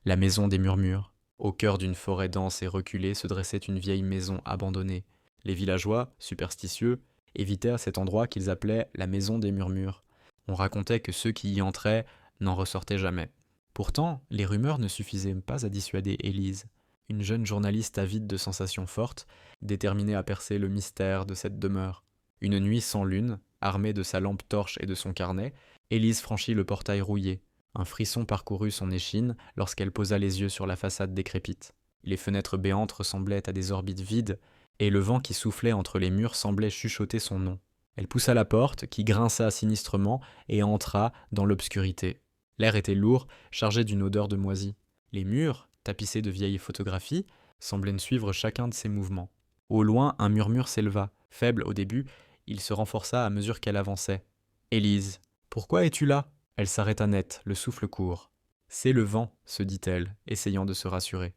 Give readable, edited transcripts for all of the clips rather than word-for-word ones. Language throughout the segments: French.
La maison des murmures. Au cœur d'une forêt dense et reculée se dressait une vieille maison abandonnée. Les villageois, superstitieux, évitèrent cet endroit qu'ils appelaient la maison des murmures. On racontait que ceux qui y entraient n'en ressortaient jamais. Pourtant, les rumeurs ne suffisaient pas à dissuader Élise, une jeune journaliste avide de sensations fortes, déterminée à percer le mystère de cette demeure. Une nuit sans lune, armée de sa lampe torche et de son carnet, Élise franchit le portail rouillé. Un frisson parcourut son échine lorsqu'elle posa les yeux sur la façade décrépite. Les fenêtres béantes ressemblaient à des orbites vides, et le vent qui soufflait entre les murs semblait chuchoter son nom. Elle poussa la porte, qui grinça sinistrement, et entra dans l'obscurité. L'air était lourd, chargé d'une odeur de moisi. Les murs, tapissés de vieilles photographies, semblaient ne suivre chacun de ses mouvements. Au loin, un murmure s'éleva. Faible au début, il se renforça à mesure qu'elle avançait. « Élise, pourquoi es-tu là ?» Elle s'arrêta net, le souffle court. « C'est le vent, » se dit-elle, essayant de se rassurer.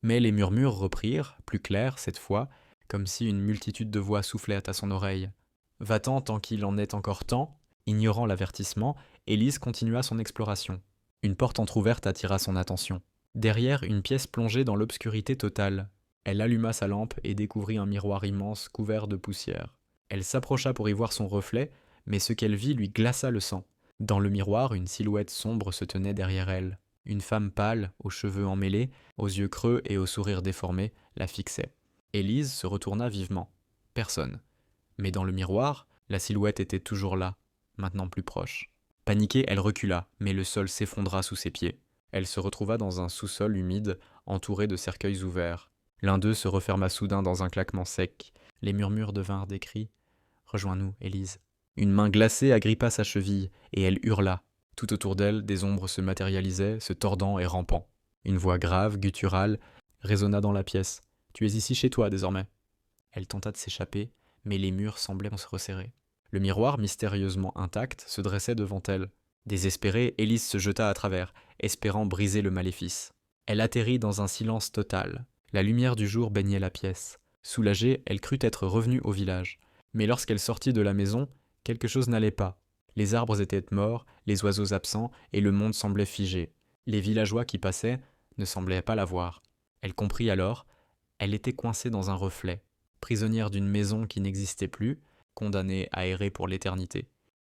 Mais les murmures reprirent, plus clairs cette fois, comme si une multitude de voix soufflait à son oreille. Va-t'en tant qu'il en est encore temps. Ignorant l'avertissement, Élise continua son exploration. Une porte entr'ouverte attira son attention. Derrière, une pièce plongeait dans l'obscurité totale. Elle alluma sa lampe et découvrit un miroir immense couvert de poussière. Elle s'approcha pour y voir son reflet, mais ce qu'elle vit lui glaça le sang. Dans le miroir, une silhouette sombre se tenait derrière elle. Une femme pâle, aux cheveux emmêlés, aux yeux creux et au sourire déformé, la fixait. Élise se retourna vivement. Personne. Mais dans le miroir, la silhouette était toujours là, maintenant plus proche. Paniquée, elle recula, mais le sol s'effondra sous ses pieds. Elle se retrouva dans un sous-sol humide, entouré de cercueils ouverts. L'un d'eux se referma soudain dans un claquement sec. Les murmures devinrent des cris. « Rejoins-nous, Élise. » Une main glacée agrippa sa cheville, et elle hurla. Tout autour d'elle, des ombres se matérialisaient, se tordant et rampant. Une voix grave, gutturale, résonna dans la pièce. « Tu es ici chez toi, désormais. » Elle tenta de s'échapper, mais les murs semblaient se resserrer. Le miroir, mystérieusement intact, se dressait devant elle. Désespérée, Élise se jeta à travers, espérant briser le maléfice. Elle atterrit dans un silence total. La lumière du jour baignait la pièce. Soulagée, elle crut être revenue au village. Mais lorsqu'elle sortit de la maison, quelque chose n'allait pas. Les arbres étaient morts, les oiseaux absents, et le monde semblait figé. Les villageois qui passaient ne semblaient pas la voir. Elle comprit alors, elle était coincée dans un reflet, prisonnière d'une maison qui n'existait plus, condamnée à errer pour l'éternité.